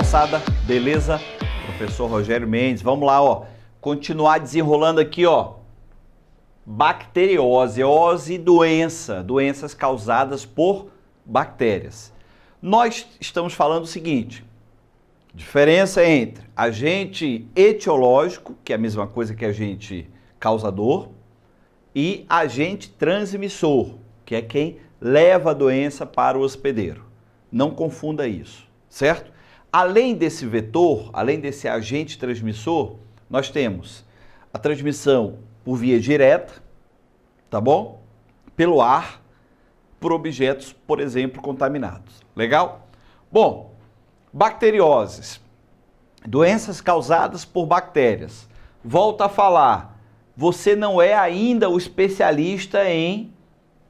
moçada, beleza? Professor Rogério Mendes, vamos lá, ó, continuar desenrolando aqui, ó, bacteriose, doenças causadas por bactérias. Nós estamos falando o seguinte, diferença entre agente etiológico, que é a mesma coisa que agente causador, e agente transmissor, que é quem leva a doença para o hospedeiro. Não confunda isso, certo? Além desse vetor, além desse agente transmissor, nós temos a transmissão por via direta, tá bom? Pelo ar, por objetos, por exemplo, contaminados. Legal? Bom, bacterioses, doenças causadas por bactérias. Volto a falar, você não é ainda o especialista em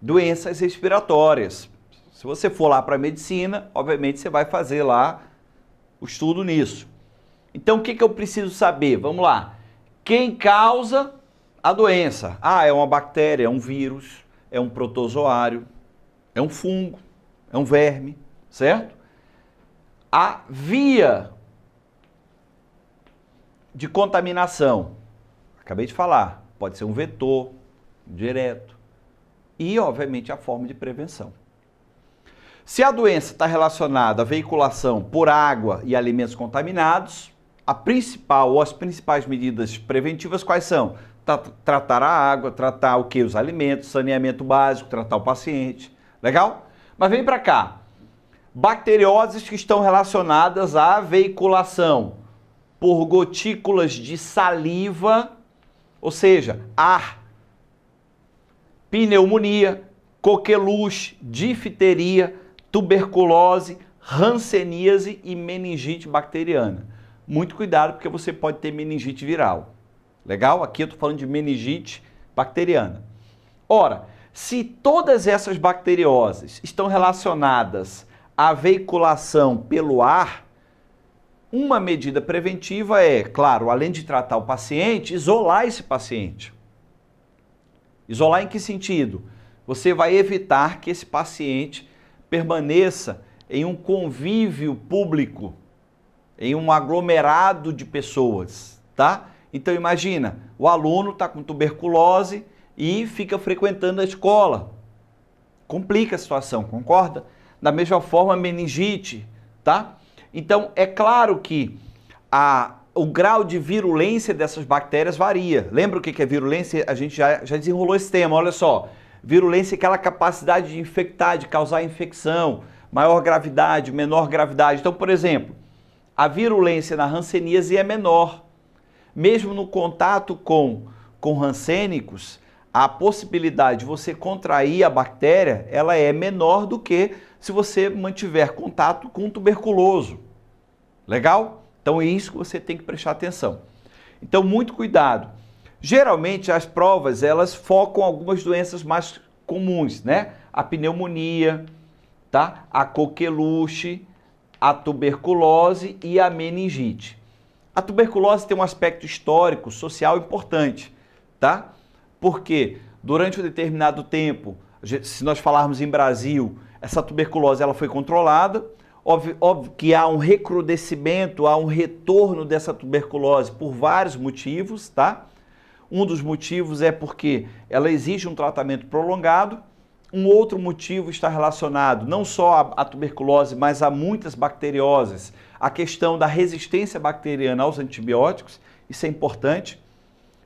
doenças respiratórias. Se você for lá para a medicina, obviamente você vai fazer lá o estudo nisso. Então, o que eu preciso saber? Vamos lá. Quem causa a doença? Ah, é uma bactéria, é um vírus, é um protozoário, é um fungo, é um verme, certo? A via de contaminação, acabei de falar, pode ser um vetor, direto, e, obviamente, a forma de prevenção. Se a doença está relacionada à veiculação por água e alimentos contaminados, a principal ou as principais medidas preventivas quais são? Tratar a água, tratar o que? Os alimentos, saneamento básico, tratar o paciente. Legal? Mas vem para cá. Bacterioses que estão relacionadas à veiculação por gotículas de saliva, ou seja, ar, pneumonia, coqueluche, difteria, tuberculose, hanseníase e meningite bacteriana. Muito cuidado porque você pode ter meningite viral. Legal? Aqui eu estou falando de meningite bacteriana. Ora, se todas essas bacterioses estão relacionadas à veiculação pelo ar, uma medida preventiva é, claro, além de tratar o paciente, isolar esse paciente. Isolar em que sentido? Você vai evitar que esse paciente permaneça em um convívio público, em um aglomerado de pessoas, tá? Então imagina, o aluno está com tuberculose e fica frequentando a escola. Complica a situação, concorda? Da mesma forma, meningite, tá? Então é claro que o grau de virulência dessas bactérias varia. Lembra o que é virulência? A gente já desenrolou esse tema, olha só. Virulência é aquela capacidade de infectar, de causar infecção, maior gravidade, menor gravidade. Então, por exemplo, a virulência na hanseníase é menor. Mesmo no contato com hansênicos, a possibilidade de você contrair a bactéria, ela é menor do que se você mantiver contato com um tuberculoso. Legal? Então é isso que você tem que prestar atenção. Então, muito cuidado. Geralmente, as provas, elas focam algumas doenças mais comuns, né? A pneumonia, tá? A coqueluche, a tuberculose e a meningite. A tuberculose tem um aspecto histórico, social importante, tá? Porque durante um determinado tempo, se nós falarmos em Brasil, essa tuberculose ela foi controlada. Óbvio que há um recrudescimento, há um retorno dessa tuberculose por vários motivos, tá? Um dos motivos é porque ela exige um tratamento prolongado. Um outro motivo está relacionado não só à tuberculose, mas a muitas bacterioses, a questão da resistência bacteriana aos antibióticos, isso é importante.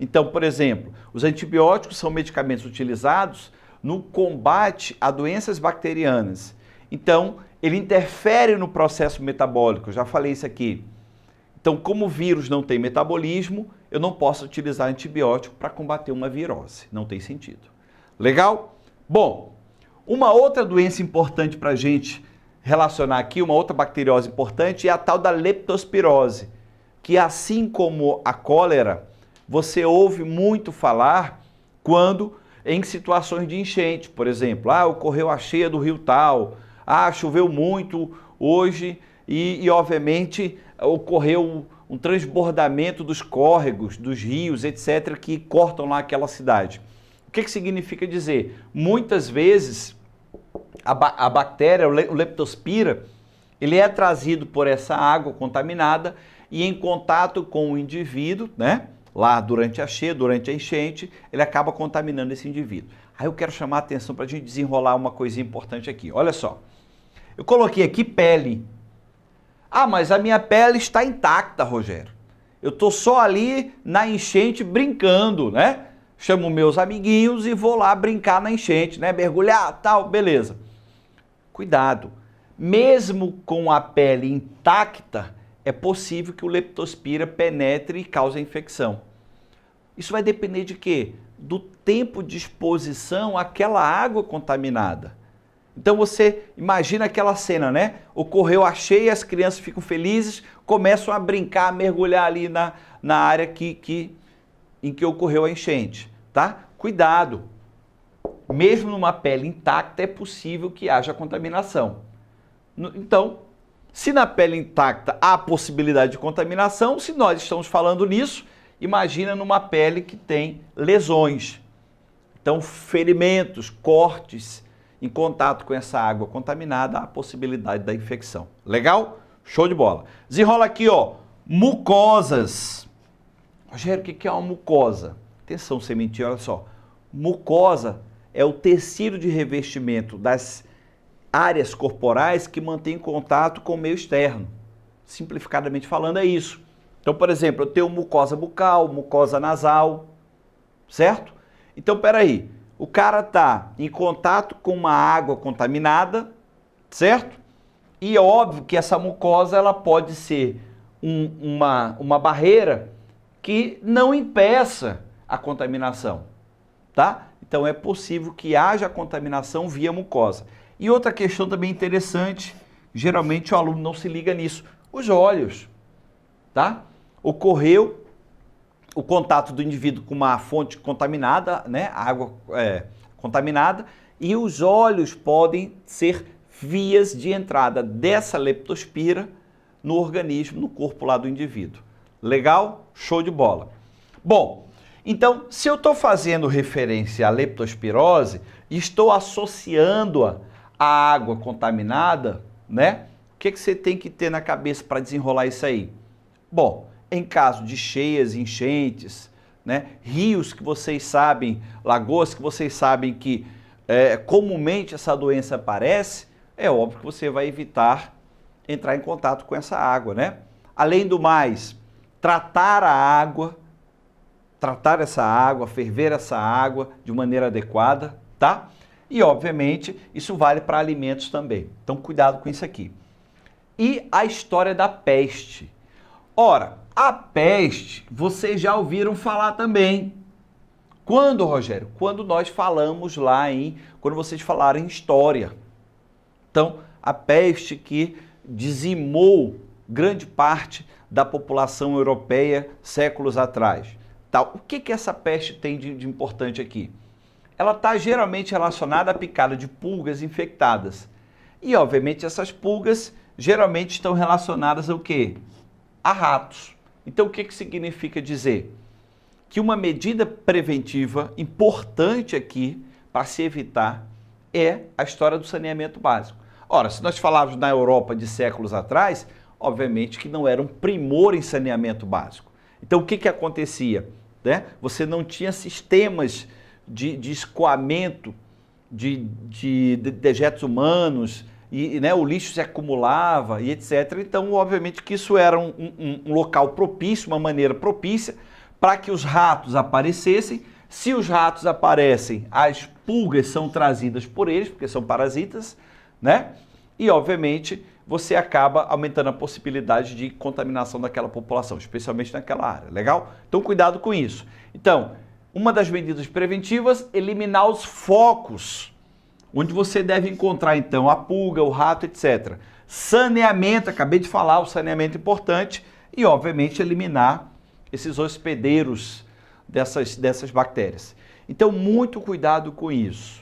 Então, por exemplo, os antibióticos são medicamentos utilizados no combate a doenças bacterianas. Então, ele interfere no processo metabólico, eu já falei isso aqui. Então, como o vírus não tem metabolismo, eu não posso utilizar antibiótico para combater uma virose. Não tem sentido. Legal? Bom, uma outra doença importante para a gente relacionar aqui, uma outra bacteriose importante, é a tal da leptospirose, que assim como a cólera, você ouve muito falar quando em situações de enchente. Por exemplo, ocorreu a cheia do rio tal, choveu muito hoje e obviamente, ocorreu um transbordamento dos córregos, dos rios, etc., que cortam lá aquela cidade. O que significa dizer? Muitas vezes a bactéria, o leptospira, Ele é trazido por essa água contaminada e em contato com o indivíduo, né? Lá durante a cheia, durante a enchente, ele acaba contaminando esse indivíduo. Aí eu quero chamar a atenção para a gente desenrolar uma coisinha importante aqui. Olha só, eu coloquei aqui pele. Ah, mas a minha pele está intacta, Rogério. Eu estou só ali na enchente brincando, né? Chamo meus amiguinhos e vou lá brincar na enchente, né? Mergulhar, tal, beleza. Cuidado, mesmo com a pele intacta, é possível que o leptospira penetre e cause infecção. Isso vai depender de quê? Do tempo de exposição àquela água contaminada. Então você imagina aquela cena, né? Ocorreu a cheia, as crianças ficam felizes, começam a brincar, a mergulhar ali na área em que ocorreu a enchente, tá? Cuidado! Mesmo numa pele intacta é possível que haja contaminação. Então, se na pele intacta há possibilidade de contaminação, se nós estamos falando nisso, imagina numa pele que tem lesões. Então, ferimentos, cortes, em contato com essa água contaminada, há possibilidade da infecção. Legal? Show de bola. Desenrola aqui, ó, mucosas. Rogério, o que é uma mucosa? Atenção, sementinha, olha só. Mucosa é o tecido de revestimento das áreas corporais que mantém contato com o meio externo. Simplificadamente falando, é isso. Então, por exemplo, eu tenho mucosa bucal, mucosa nasal, certo? Então, peraí, o cara está em contato com uma água contaminada, certo? E é óbvio que essa mucosa ela pode ser uma barreira que não impeça a contaminação, tá? Então, é possível que haja contaminação via mucosa. E outra questão também interessante, geralmente o aluno não se liga nisso, os olhos, tá? Ocorreu o contato do indivíduo com uma fonte contaminada, né? Água contaminada, e os olhos podem ser vias de entrada dessa leptospira no organismo, no corpo lá do indivíduo. Legal? Show de bola. Bom, então, se eu estou fazendo referência à leptospirose, estou associando-a à água contaminada, né? O que você tem que ter na cabeça para desenrolar isso aí? Bom, em caso de cheias, enchentes, né? Rios que vocês sabem, lagoas que vocês sabem que comumente essa doença aparece, é óbvio que você vai evitar entrar em contato com essa água, né? Além do mais, tratar essa água, ferver essa água de maneira adequada, tá? E, obviamente, isso vale para alimentos também. Então, cuidado com isso aqui. E a história da peste. Ora, a peste, vocês já ouviram falar também. Quando, Rogério? Quando nós falamos lá quando vocês falaram em história. Então, a peste que dizimou grande parte da população europeia séculos atrás. O que essa peste tem de importante aqui? Ela está geralmente relacionada à picada de pulgas infectadas. E, obviamente, essas pulgas geralmente estão relacionadas ao quê? A ratos. Então, o que significa dizer? Que uma medida preventiva importante aqui para se evitar é a história do saneamento básico. Ora, se nós falarmos na Europa de séculos atrás, obviamente que não era um primor em saneamento básico. Então, o que acontecia? Né? Você não tinha sistemas de escoamento de dejetos humanos, e né, o lixo se acumulava e etc. Então, obviamente que isso era um local propício, uma maneira propícia para que os ratos aparecessem. Se os ratos aparecem, as pulgas são trazidas por eles, porque são parasitas, né? E, obviamente, você acaba aumentando a possibilidade de contaminação daquela população, especialmente naquela área, legal? Então, cuidado com isso. Então, uma das medidas preventivas, eliminar os focos, onde você deve encontrar, então, a pulga, o rato, etc. Saneamento, acabei de falar, o saneamento importante, e, obviamente, eliminar esses hospedeiros dessas bactérias. Então, muito cuidado com isso.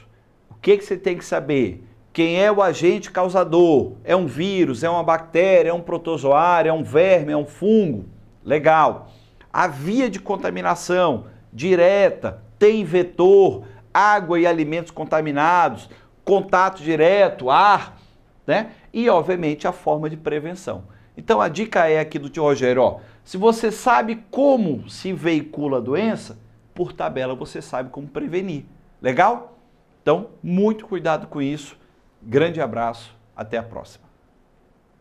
O que você tem que saber? Quem é o agente causador? É um vírus, é uma bactéria, é um protozoário, é um verme, é um fungo? Legal. A via de contaminação direta, tem vetor, água e alimentos contaminados, contato direto, ar, né? E, obviamente, a forma de prevenção. Então, a dica é aqui do tio Rogério, ó, se você sabe como se veicula a doença, por tabela você sabe como prevenir. Legal? Então, muito cuidado com isso. Grande abraço, até a próxima.